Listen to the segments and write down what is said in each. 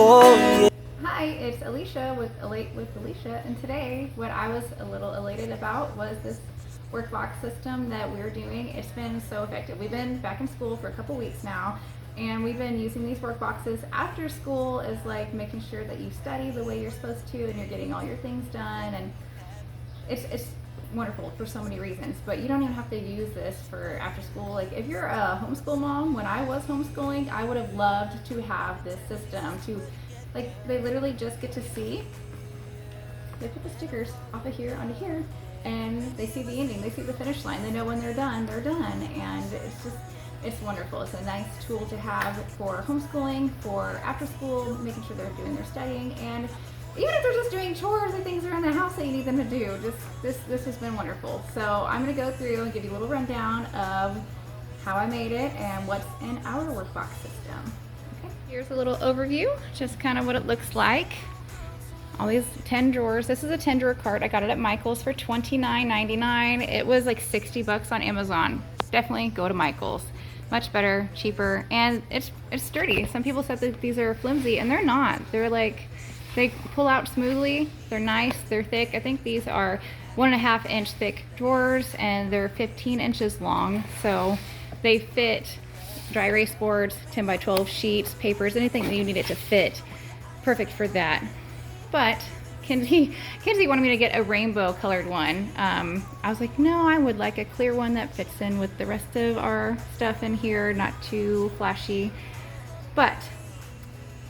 Oh yeah. Hi, it's Alicia with Alicia, and today what I was a little elated about was this Workbox system that we're doing. It's been so effective. We've been back in school for a couple weeks now, and we've been using these work boxes after school as like making sure that you study the way you're supposed to and you're getting all your things done, and it's wonderful for so many reasons. But you don't even have to use this for after school. Like if you're a homeschool mom, when I was homeschooling, I would have loved to have this system to, like, they literally just get to see, they put the stickers off of here onto here, and they see the ending, they see the finish line, they know when they're done, and it's wonderful. It's a nice tool to have for homeschooling, for after school, making sure they're doing their studying, and even if they're just doing chores or things around the house that you need them to do. This has been wonderful. So I'm going to go through and give you a little rundown of how I made it and what's in our workbox system. Okay, here's a little overview, just kind of what it looks like. All these 10 drawers. This is a 10 drawer cart. I got it at Michael's for $29.99. It was like 60 bucks on Amazon. Definitely go to Michael's. Much better, cheaper, and it's sturdy. Some people said that these are flimsy, and they're not. They're like, they pull out smoothly. They're nice, they're thick. I think these are 1.5 inch thick drawers, and they're 15 inches long. So they fit dry erase boards, 10 by 12 sheets, papers, anything that you need it to fit. Perfect for that. But Kenzie wanted me to get a rainbow colored one. I was like, no, I would like a clear one that fits in with the rest of our stuff in here, not too flashy. But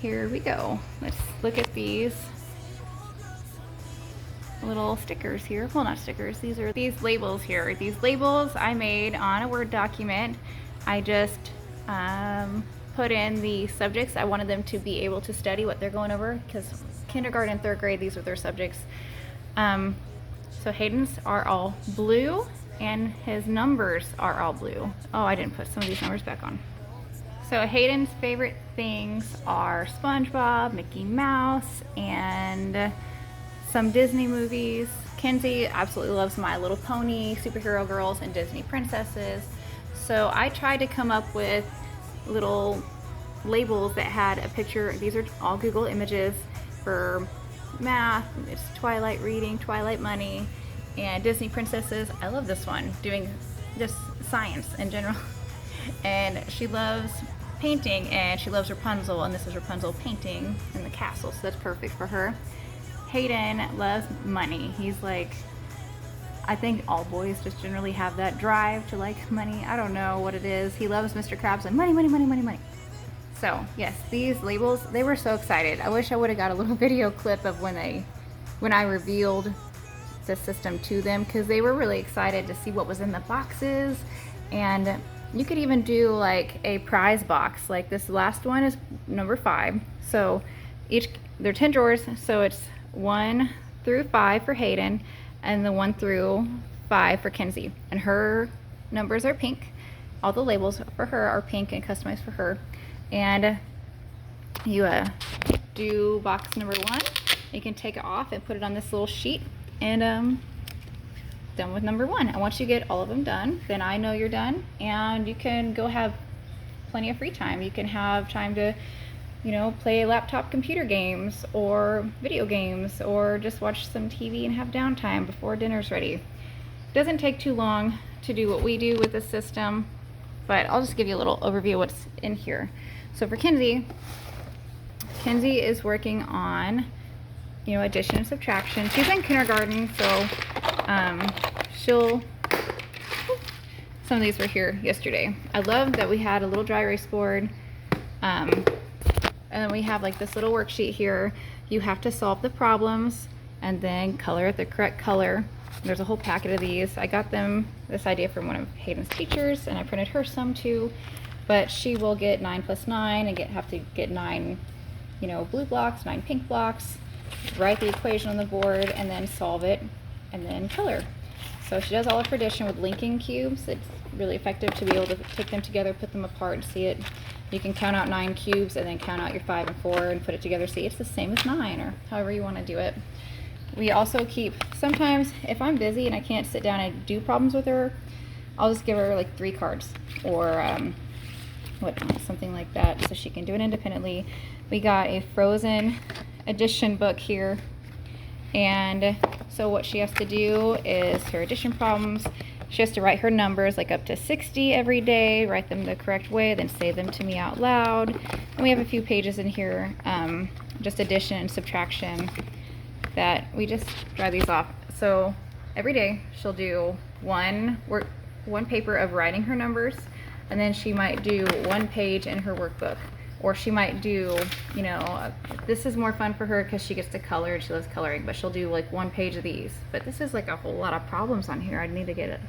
here we go. Let's look at these little stickers here. Well, not stickers. These are these labels here. These labels I made on a Word document. I just put in the subjects I wanted them to be able to study what they're going over, because kindergarten and third grade, these are their subjects. So Hayden's are all blue, and his numbers are all blue. Oh, I didn't put some of these numbers back on. So Hayden's favorite things are SpongeBob, Mickey Mouse, and some Disney movies. Kenzie absolutely loves My Little Pony, superhero girls, and Disney princesses. So I tried to come up with little labels that had a picture. These are all Google images for math. It's Twilight reading, Twilight money, and Disney princesses. I love this one, doing just science in general. And she loves painting, and she loves Rapunzel, and this is Rapunzel painting in the castle, so that's perfect for her. Hayden loves money. He's like, I think all boys just generally have that drive to like money. I don't know what it is. He loves Mr. Krabs and money, money, money, money, money. So yes, these labels, they were so excited. I wish I would have got a little video clip of when I revealed the system to them, because they were really excited to see what was in the boxes. And you could even do like a prize box. Like this last one is number 5. So they're 10 drawers, so it's 1 through 5 for Hayden, and the 1 through 5 for Kenzie. And her numbers are pink. All the labels for her are pink and customized for her. And you do box number 1. You can take it off and put it on this little sheet, and done with number 1. And once you get all of them done, then I know you're done, and you can go have plenty of free time. You can have time to, you know, play laptop computer games or video games, or just watch some TV and have downtime before dinner's ready. It doesn't take too long to do what we do with this system, but I'll just give you a little overview of what's in here. So for Kenzie is working on, you know, addition and subtraction. She's in kindergarten, so some of these were here yesterday. I love that we had a little dry erase board, and then we have like this little worksheet here. You have to solve the problems and then color it the correct color. There's a whole packet of these. I got this idea from one of Hayden's teachers, and I printed her some too. But she will get 9 plus 9 and have to get 9, you know, blue blocks, 9 pink blocks, write the equation on the board, and then solve it, and then color. So she does all of her addition with linking cubes. It's really effective to be able to take them together, put them apart, and see it. You can count out 9 cubes and then count out your 5 and 4 and put it together. See, it's the same as 9, or however you want to do it. We also keep, sometimes if I'm busy and I can't sit down and do problems with her, I'll just give her like 3 cards, or something like that, so she can do it independently. We got a Frozen addition book here, and so what she has to do is her addition problems. She has to write her numbers like up to 60 every day, write them the correct way, then say them to me out loud. And we have a few pages in here, just addition and subtraction, that we just dry these off. So every day she'll do one paper of writing her numbers, and then she might do one page in her workbook. Or she might do, you know, this is more fun for her because she gets to color and she loves coloring, but she'll do like one page of these. But this is like a whole lot of problems on here. I need to get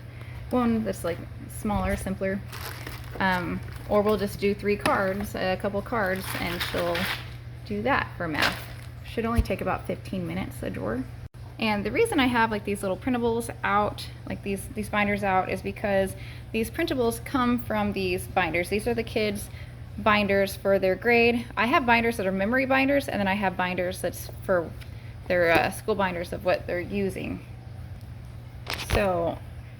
one that's like smaller, simpler. Or we'll just do a couple cards, and she'll do that for math. Should only take about 15 minutes a drawer. And the reason I have like these little printables out, like these binders out, is because these printables come from these binders. These are the kids' binders for their grade. I have binders that are memory binders, and then I have binders that's for their school binders of what they're using. So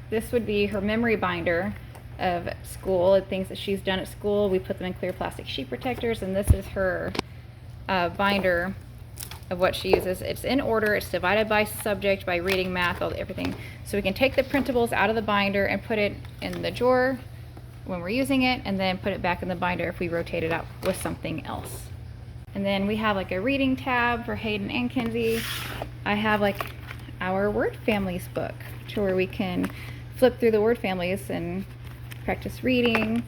this would be her memory binder of school and things that she's done at school. We put them in clear plastic sheet protectors, and this is her binder of what she uses. It's in order, it's divided by subject, by reading, math, everything. So we can take the printables out of the binder and put it in the drawer when we're using it, and then put it back in the binder if we rotate it out with something else. And then we have like a reading tab for Hayden and Kenzie. I have like our word families book to where we can flip through the word families and practice reading.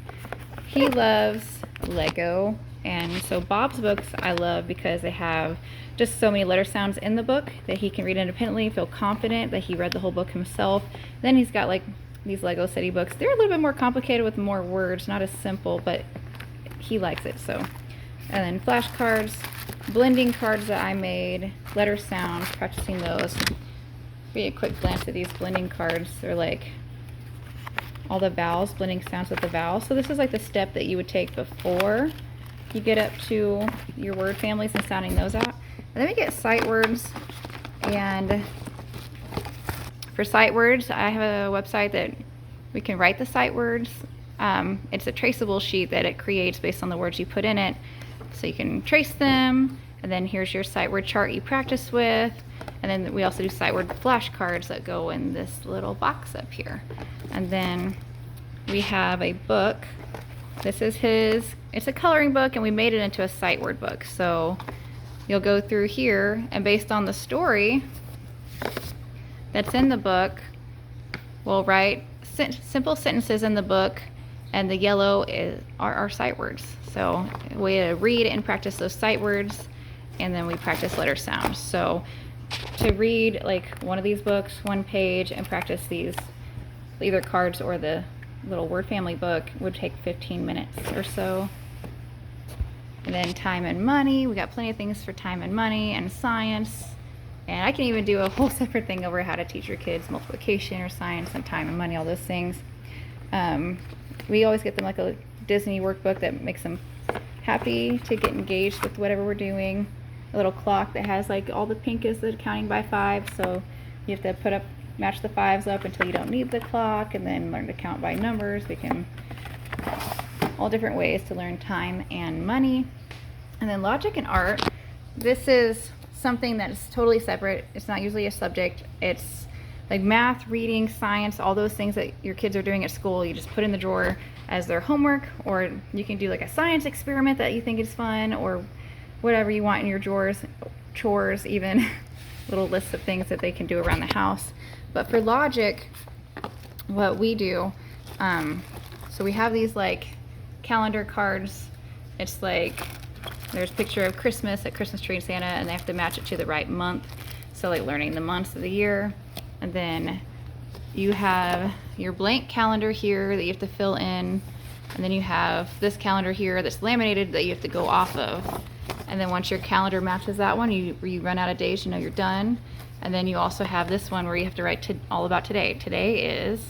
He loves Lego, and so Bob's books I love because they have just so many letter sounds in the book that he can read independently, feel confident that he read the whole book himself. Then he's got like these Lego City books. They're a little bit more complicated with more words, not as simple, but he likes it. So, and then flashcards, blending cards that I made, letter sounds, practicing those. Be a quick glance at these blending cards. They're like all the vowels, blending sounds with the vowels. So this is like the step that you would take before you get up to your word families and sounding those out. And then we get sight words, and for sight words, I have a website that we can write the sight words. It's a traceable sheet that it creates based on the words you put in it. So you can trace them, and then here's your sight word chart you practice with. And then we also do sight word flashcards that go in this little box up here. And then we have a book. This is it's a coloring book, and we made it into a sight word book. So you'll go through here, and based on the story that's in the book, we'll write simple sentences in the book, and the yellow are our sight words. So we read and practice those sight words, and then we practice letter sounds. So to read like one of these books, one page, and practice these either cards or the little word family book would take 15 minutes or so. And then time and money, we got plenty of things for time and money and science. And I can even do a whole separate thing over how to teach your kids multiplication or science and time and money, all those things. We always get them like a Disney workbook that makes them happy to get engaged with whatever we're doing. A little clock that has like all the pink is the counting by 5, so you have to match the 5s up until you don't need the clock, and then learn to count by numbers. We can all different ways to learn time and money. And then logic and art, this is something that is totally separate. It's not usually a subject. It's like math, reading, science, all those things that your kids are doing at school, you just put in the drawer as their homework, or you can do like a science experiment that you think is fun, or whatever you want in your drawers, chores even, little lists of things that they can do around the house. But for logic, what we do, so we have these like calendar cards. It's like there's a picture of Christmas, a Christmas tree and Santa, and they have to match it to the right month. So like learning the months of the year. And then you have your blank calendar here that you have to fill in. And then you have this calendar here that's laminated that you have to go off of. And then once your calendar matches that one, you run out of days, you know you're done. And then you also have this one where you have to write all about today. Today is,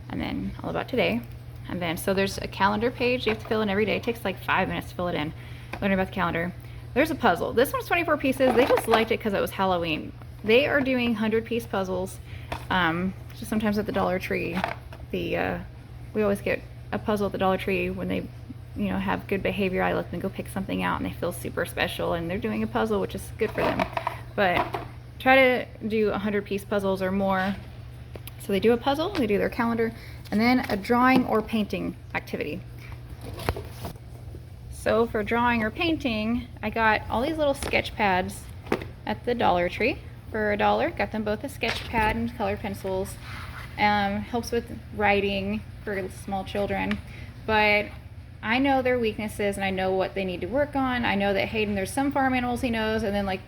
and then all about today. And then, so there's a calendar page you have to fill in every day. It takes like 5 minutes to fill it in, learning about the calendar. There's a puzzle. This one's 24 pieces. They just liked it because it was Halloween. They are doing 100-piece puzzles. Just sometimes at the Dollar Tree. We always get a puzzle at the Dollar Tree when they you know, have good behavior, I let them go pick something out and they feel super special and they're doing a puzzle, which is good for them. But try to do 100-piece puzzles or more. So they do a puzzle, they do their calendar, and then a drawing or painting activity. So for drawing or painting, I got all these little sketch pads at the Dollar Tree for $1. Got them both a sketch pad and colored pencils. Helps with writing for small children. But I know their weaknesses and I know what they need to work on. I know that Hayden, there's some farm animals he knows, and then like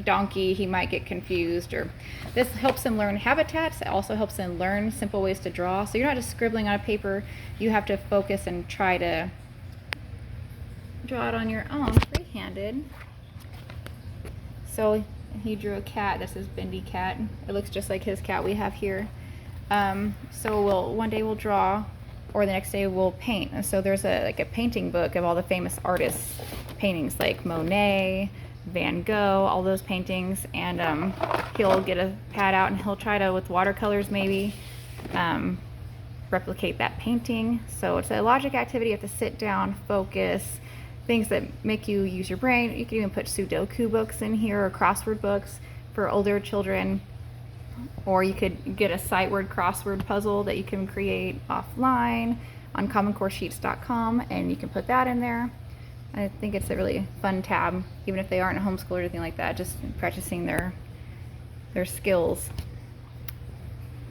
donkey, he might get confused. Or this helps him learn habitats. It also helps him learn simple ways to draw. So you're not just scribbling on a paper. You have to focus and try to draw it on your own, free-handed. So he drew a cat. This is Bendy cat. It looks just like his cat we have here. So one day we'll draw, or the next day we'll paint. And so there's a painting book of all the famous artists' paintings, like Monet, Van Gogh, all those paintings. And he'll get a pad out and he'll try to, with watercolors maybe, replicate that painting. So it's a logic activity. You have to sit down, focus, things that make you use your brain. You can even put Sudoku books in here or crossword books for older children. Or you could get a sight word crossword puzzle that you can create offline on commoncoresheets.com, and you can put that in there. I think it's a really fun tab, even if they aren't a homeschool or anything like that, just practicing their skills.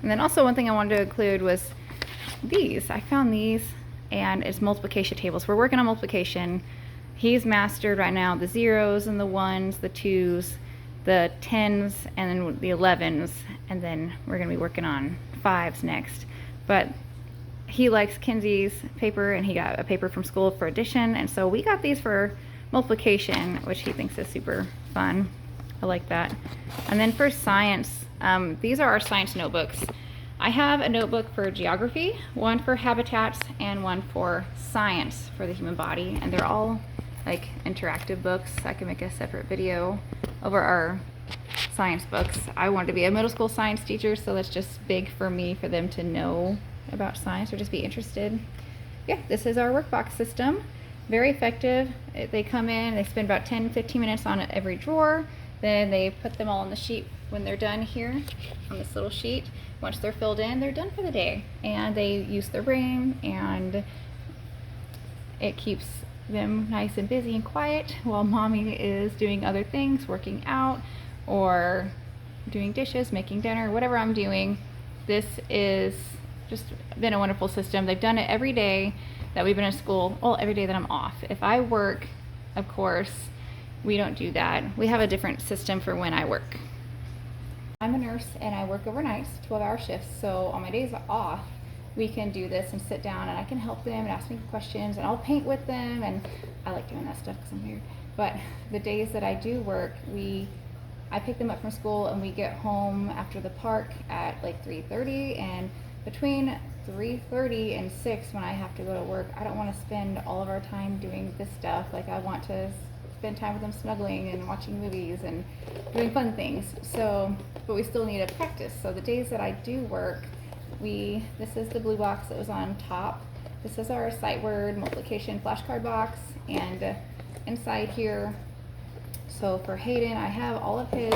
And then also one thing I wanted to include was these. I found these, and it's multiplication tables. We're working on multiplication. He's mastered right now the zeros and the ones, the twos, the 10s, and then the 11s, and then we're going to be working on 5s next. But he likes Kinsey's paper, and he got a paper from school for addition, and so we got these for multiplication, which he thinks is super fun. I like that. And then for science, these are our science notebooks. I have a notebook for geography, one for habitats, and one for science for the human body, and they're all like interactive books. I can make a separate video over our science books. I wanted to be a middle school science teacher, so that's just big for me, for them to know about science or just be interested. Yeah, this is our workbox system. Very effective. They come in, they spend about 10-15 minutes on every drawer, then they put them all on the sheet when they're done here on this little sheet. Once they're filled in, they're done for the day, and they use their brain, and it keeps them nice and busy and quiet while mommy is doing other things, working out or doing dishes, making dinner, whatever I'm doing. This is just been a wonderful system. They've done it every day that we've been in school, well, every day that I'm off. If I work, of course, we don't do that. We have a different system for when I work. I'm a nurse and I work overnights, 12-hour shifts, so on my days off, we can do this and sit down and I can help them and ask me questions, and I'll paint with them, and I like doing that stuff because I'm weird. But the days that I do work, I pick them up from school and we get home after the park at like 3:30, and between 3:30 and 6 when I have to go to work, I don't want to spend all of our time doing this stuff. Like, I want to spend time with them snuggling and watching movies and doing fun things. So, but we still need to practice. So the days that I do work, this is the blue box that was on top. This is our sight word multiplication flashcard box, and inside here, so for Hayden, I have all of his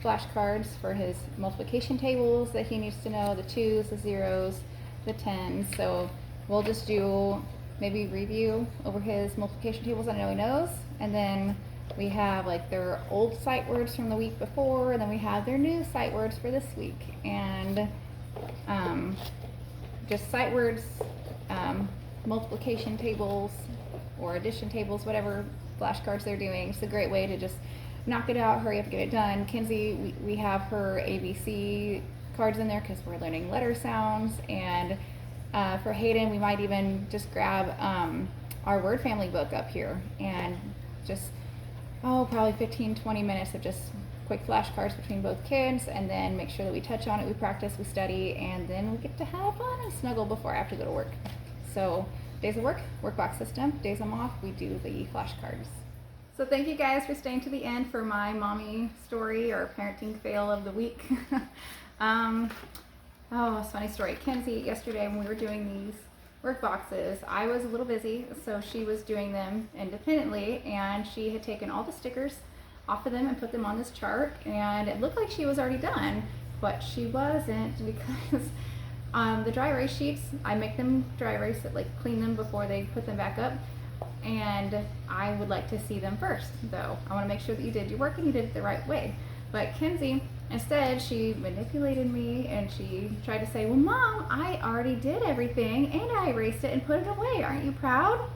flashcards for his multiplication tables that he needs to know, the 2s, the 0s, the 10s. So we'll just do maybe review over his multiplication tables that I know he knows, and then we have like their old sight words from the week before, and then we have their new sight words for this week, and just sight words, multiplication tables or addition tables, whatever flashcards they're doing. It's a great way to just knock it out, hurry up, get it done. Kinsey, we have her ABC cards in there because we're learning letter sounds, and for Hayden, we might even just grab our word family book up here and just, probably 15-20 minutes of just quick flashcards between both kids, and then make sure that we touch on it, we practice, we study, and then we get to have fun and snuggle before I have to go to work. So days of work, workbox system. Days I'm off, we do the flashcards. So thank you guys for staying to the end for my mommy story or parenting fail of the week. It's a funny story. Kinsey, yesterday when we were doing these work boxes. I was a little busy, so she was doing them independently, and she had taken all the stickers off of them and put them on this chart, and it looked like she was already done, but she wasn't, because the dry erase sheets, I make them dry erase it, like clean them before they put them back up, and I would like to see them first, though. I want to make sure that you did your work and you did it the right way. But Kenzie, instead, she manipulated me, and she tried to say, well, Mom, I already did everything, and I erased it and put it away. Aren't you proud?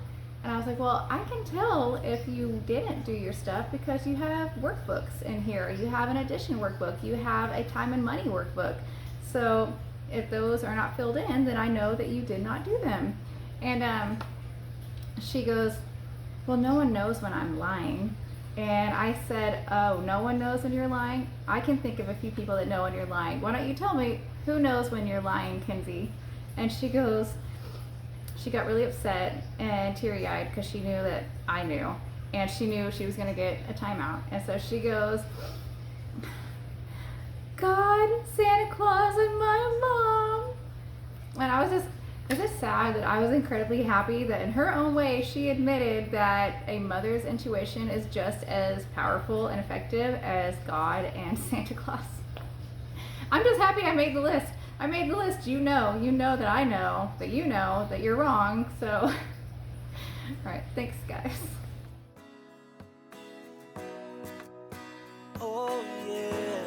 And I was like, well, I can tell if you didn't do your stuff because you have workbooks in here. You have an addition workbook. You have a time and money workbook. So if those are not filled in, then I know that you did not do them. And she goes, well, no one knows when I'm lying. And I said, oh, no one knows when you're lying? I can think of a few people that know when you're lying. Why don't you tell me who knows when you're lying, Kenzie? And she goes, she got really upset and teary-eyed because she knew that I knew. And she knew she was going to get a timeout. And so she goes, God, Santa Claus, and my mom. And I was just, it's just sad that I was incredibly happy that in her own way she admitted that a mother's intuition is just as powerful and effective as God and Santa Claus. I'm just happy I made the list. I made the list. You know that I know that you know that you're wrong. So, all right, thanks guys. Oh yeah.